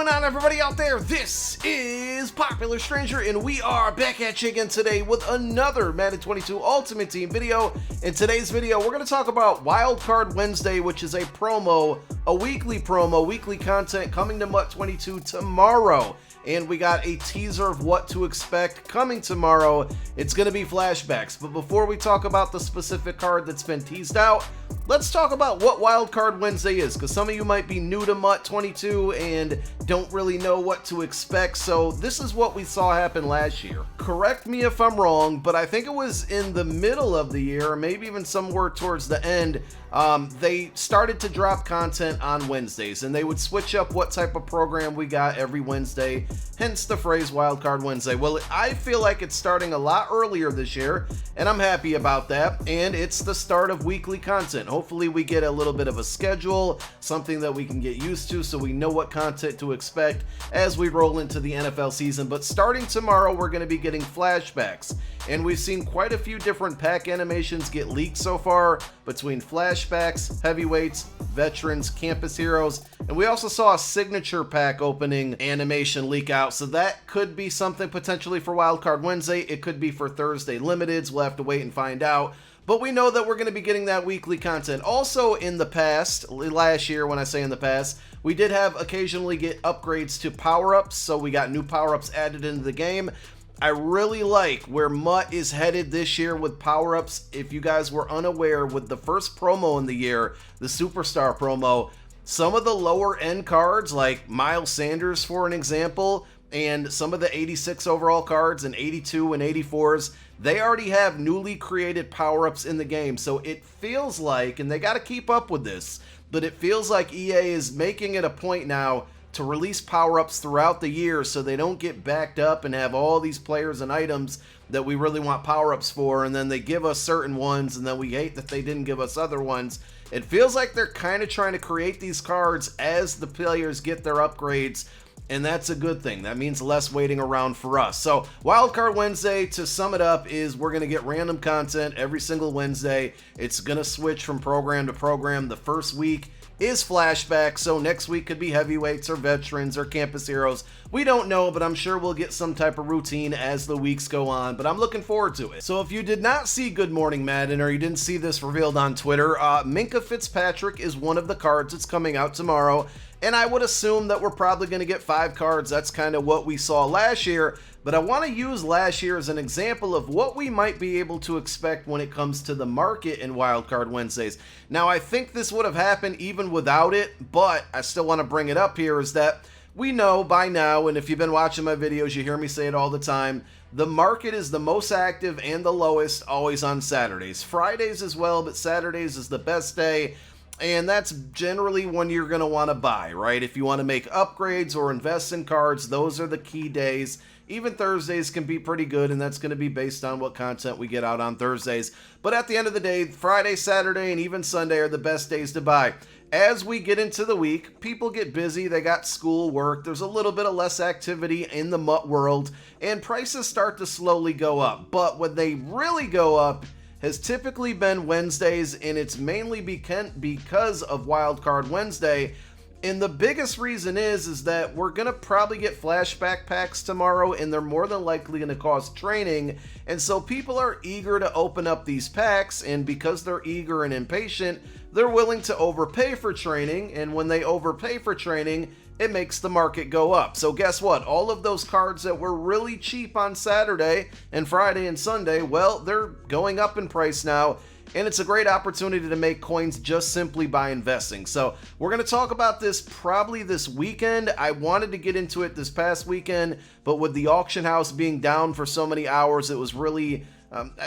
going on, everybody out there? This is Popular Stranger, and we are back at you again today with another Madden 22 Ultimate Team video. In today's video, we're going to talk about Wildcard Wednesday, which is a promo, a weekly promo, weekly content coming to MUT 22 tomorrow. And we got a teaser of what to expect coming tomorrow. It's going to be flashbacks. But before we talk about the specific card that's been teased out, let's talk about what Wildcard Wednesday is, because some of you might be new to MUT 22 and don't really know what to expect. So this is what we saw happen last year. Correct me if I'm wrong, but I think it was in the middle of the year, or maybe even somewhere towards the end, they started to drop content on Wednesdays, and they would switch up what type of program we got every Wednesday, hence the phrase Wildcard Wednesday. Well, I feel like it's starting a lot earlier this year, and I'm happy about that, and it's the start of weekly content. Hopefully we get a little bit of a schedule, something that we can get used to so we know what content to expect as we roll into the NFL season. But starting tomorrow, we're going to be getting flashbacks, and we've seen quite a few different pack animations get leaked so far between flashbacks, heavyweights, veterans, campus heroes, and we also saw a signature pack opening animation leak out, so that could be something potentially for Wildcard Wednesday. It could be for Thursday limiteds. We'll have to wait and find out. But we know that we're going to be getting that weekly content. Also in the past, last year, when I say in the past, we did have occasionally get upgrades to power-ups, so we got new power-ups added into the game. I really like where MUT is headed this year with power-ups. If you guys were unaware, with the first promo in the year, the Superstar promo, some of the lower end cards, like Miles Sanders for an example, and some of the 86 overall cards and 82 and 84s, they already have newly created power-ups in the game. So it feels like, and they got to keep up with this, but it feels like EA is making it a point now to release power-ups throughout the year so they don't get backed up and have all these players and items that we really want power-ups for, and then they give us certain ones and then we hate that they didn't give us other ones. It feels like they're kind of trying to create these cards as the players get their upgrades, and that's a good thing. That means less waiting around for us. So Wildcard Wednesday, to sum it up, is we're going to get random content every single Wednesday. It's going to switch from program to program. The first week is flashback, so next week could be heavyweights or veterans or campus heroes. We don't know, but I'm sure we'll get some type of routine as the weeks go on, but I'm looking forward to it. So if you did not see Good Morning Madden, or you didn't see this revealed on Twitter, Minkah Fitzpatrick is one of the cards that's coming out tomorrow, and I would assume that we're probably going to get 5 cards. That's kind of what we saw last year, but I want to use last year as an example of what we might be able to expect when it comes to the market in Wildcard Wednesdays. Now, I think this would have happened even without it, but I still want to bring it up here, is that we know by now, and if you've been watching my videos, you hear me say it all the time, the market is the most active and the lowest always on Saturdays. Fridays as well, but Saturdays is the best day. And that's generally when you're going to want to buy, right? If you want to make upgrades or invest in cards, those are the key days. Even Thursdays can be pretty good, and that's going to be based on what content we get out on Thursdays. But at the end of the day, Friday, Saturday, and even Sunday are the best days to buy. As we get into the week, people get busy, they got school, work, there's a little bit of less activity in the MUT world, and prices start to slowly go up. But when they really go up has typically been Wednesdays, and it's mainly because of Wildcard Wednesday. And the biggest reason is that we're going to probably get flashback packs tomorrow, and they're more than likely going to cost training. And so people are eager to open up these packs, and because they're eager and impatient, they're willing to overpay for training. And when they overpay for training, it makes the market go up. So guess what? All of those cards that were really cheap on Saturday and Friday and Sunday, well, they're going up in price now. And it's a great opportunity to make coins just simply by investing. So we're going to talk about this probably this weekend. I wanted to get into it this past weekend, but with the auction house being down for so many hours, it was really,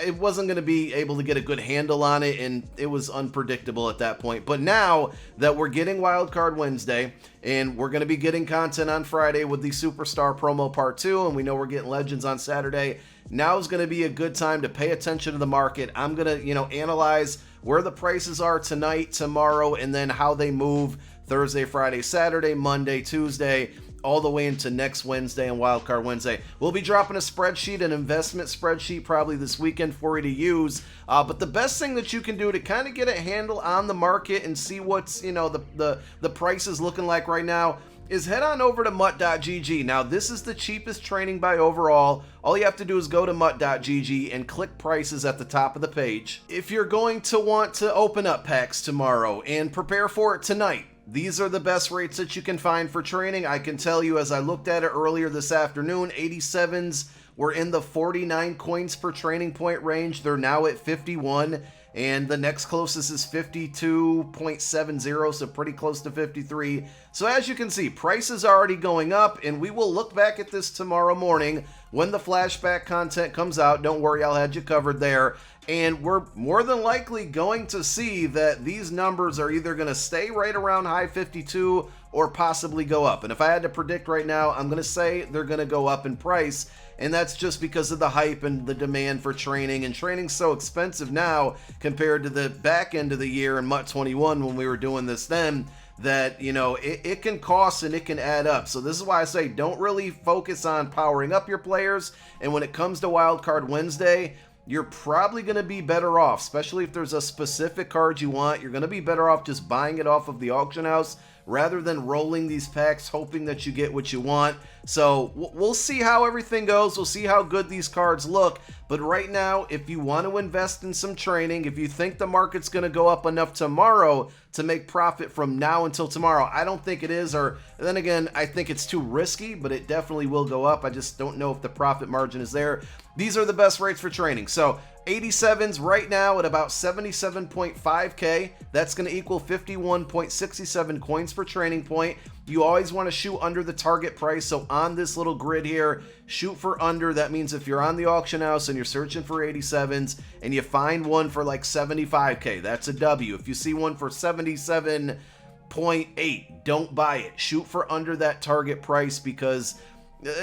it wasn't going to be able to get a good handle on it, and it was unpredictable at that point. But now that we're getting Wildcard Wednesday, and we're going to be getting content on Friday with the Superstar promo part 2, and we know we're getting Legends on Saturday, now is going to be a good time to pay attention to the market. I'm going to, analyze where the prices are tonight, tomorrow, and then how they move Thursday, Friday, Saturday, Monday, Tuesday, all the way into next Wednesday and Wildcard Wednesday. We'll be dropping a spreadsheet, an investment spreadsheet, probably this weekend for you to use. But the best thing that you can do to kind of get a handle on the market and see what's, the prices looking like right now, is head on over to MUT.gg. Now, this is the cheapest training buy overall. All you have to do is go to MUT.gg and click prices at the top of the page. If you're going to want to open up packs tomorrow and prepare for it tonight, these are the best rates that you can find for training. I can tell you, as I looked at it earlier this afternoon, 87s were in the 49 coins per training point range. They're now at 51. And the next closest is 52.70, so pretty close to 53. So as you can see, prices are already going up, and we will look back at this tomorrow morning when the flashback content comes out. Don't worry, I'll have you covered there. And we're more than likely going to see that these numbers are either going to stay right around high 52 or possibly go up. And if I had to predict right now, I'm going to say they're going to go up in price. And that's just because of the hype and the demand for training. And training's so expensive now compared to the back end of the year in MUT 21 when we were doing this then, that, you know, it can cost and it can add up. So this is why I say don't really focus on powering up your players. And when it comes to Wildcard Wednesday, you're probably going to be better off, especially if there's a specific card you want. You're going to be better off just buying it off of the auction house rather than rolling these packs hoping that you get what you want. So we'll see how everything goes. We'll see how good these cards look. But right now, if you want to invest in some training, if you think the market's going to go up enough tomorrow to make profit from now until tomorrow, I don't think it is. Or then again, I think it's too risky, but it definitely will go up. I just don't know if the profit margin is there. These are the best rates for training. So 87s right now at about 77.5K. That's going to equal 51.67 coins per training point. You always want to shoot under the target price. So on this little grid here, shoot for under. That means if you're on the auction house and you're searching for 87s and you find one for like 75K, that's a W. If you see one for 77.8, don't buy it. Shoot for under that target price because,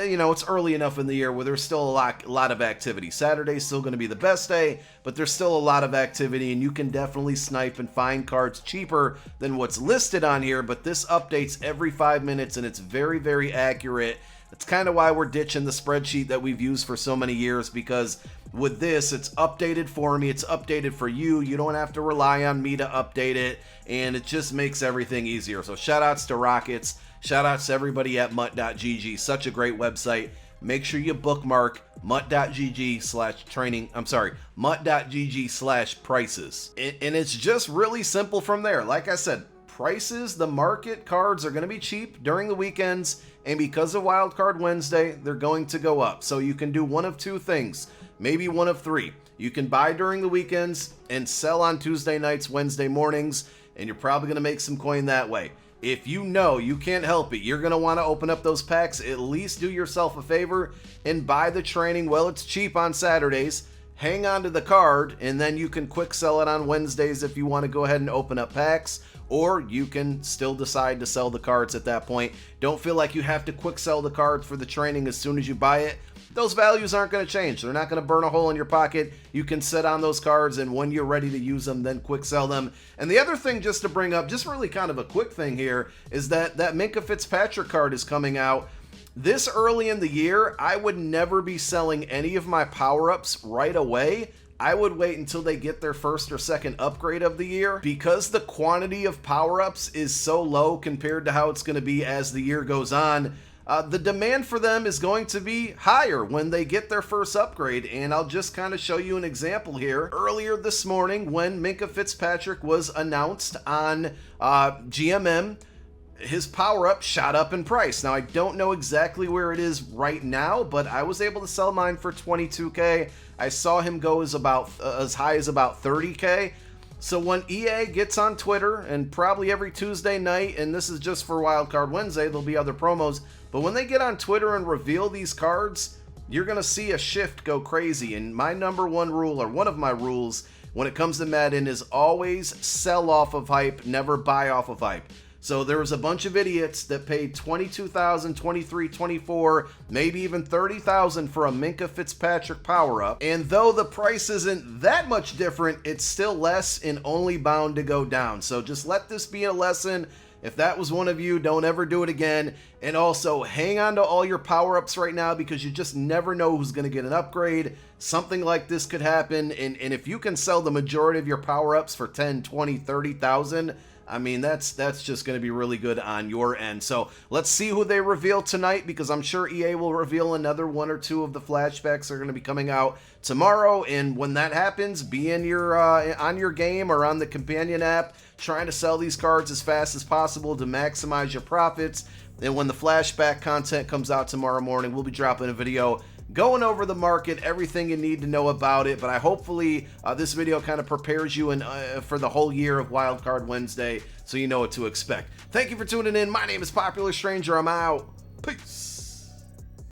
you know, it's early enough in the year where there's still a lot of activity. Saturday's still going to be the best day, but there's still a lot of activity, and you can definitely snipe and find cards cheaper than what's listed on here, but this updates every 5 minutes, and it's very, very accurate. That's kind of why we're ditching the spreadsheet that we've used for so many years, because with this, it's updated for me, it's updated for you. You don't have to rely on me to update it, and it just makes everything easier. So shout outs to Rockets. Shout outs to everybody at MUT.gg. Such a great website. Make sure you bookmark MUT.gg/training. MUT.gg/prices. And it's just really simple from there. Like I said, prices, the market cards are going to be cheap during the weekends. And because of Wildcard Wednesday, they're going to go up. So you can do one of two things, maybe one of three. You can buy during the weekends and sell on Tuesday nights, Wednesday mornings, and you're probably going to make some coin that way. If you know you can't help it, you're going to want to open up those packs, at least do yourself a favor and buy the training while it's cheap on Saturdays. Hang on to the card, and then you can quick sell it on Wednesdays if you want to go ahead and open up packs, or you can still decide to sell the cards at that point. Don't feel like you have to quick sell the cards for the training as soon as you buy it. Those values aren't going to change. They're not going to burn a hole in your pocket. You can sit on those cards, and when you're ready to use them, then quick sell them. And the other thing just to bring up, just really kind of a quick thing here, is that Minkah Fitzpatrick card is coming out. This early in the year, I would never be selling any of my power-ups right away. I would wait until they get their first or second upgrade of the year, because the quantity of power-ups is so low compared to how it's going to be as the year goes on. The demand for them is going to be higher when they get their first upgrade, and I'll just kind of show you an example here. Earlier this morning, when Minkah Fitzpatrick was announced on GMM, his power-up shot up in price. Now, I don't know exactly where it is right now, but I was able to sell mine for 22K. I saw him go as high as about 30K. So when EA gets on Twitter, and probably every Tuesday night, and this is just for Wildcard Wednesday, there'll be other promos, but when they get on Twitter and reveal these cards, you're going to see a shift go crazy. And my number one rule, or one of my rules, when it comes to Madden is always sell off of hype, never buy off of hype. So there was a bunch of idiots that paid $22,000, $23,000, $24,000, maybe even $30,000 for a Minkah Fitzpatrick power-up. And though the price isn't that much different, it's still less and only bound to go down. So just let this be a lesson. If that was one of you, don't ever do it again. And also, hang on to all your power-ups right now, because you just never know who's going to get an upgrade. Something like this could happen. And if you can sell the majority of your power-ups for $10,000, $20,000, $30,000, I mean, that's just going to be really good on your end. So let's see who they reveal tonight, because I'm sure EA will reveal another one or two of the flashbacks that are going to be coming out tomorrow. And when that happens, be in your on your game or on the companion app trying to sell these cards as fast as possible to maximize your profits. And when the flashback content comes out tomorrow morning, we'll be dropping a video going over the market, everything you need to know about it. But I hopefully this video kind of prepares you for the whole year of Wildcard Wednesday, so you know what to expect. Thank you for tuning in. My name is Popular Stranger. I'm out. Peace.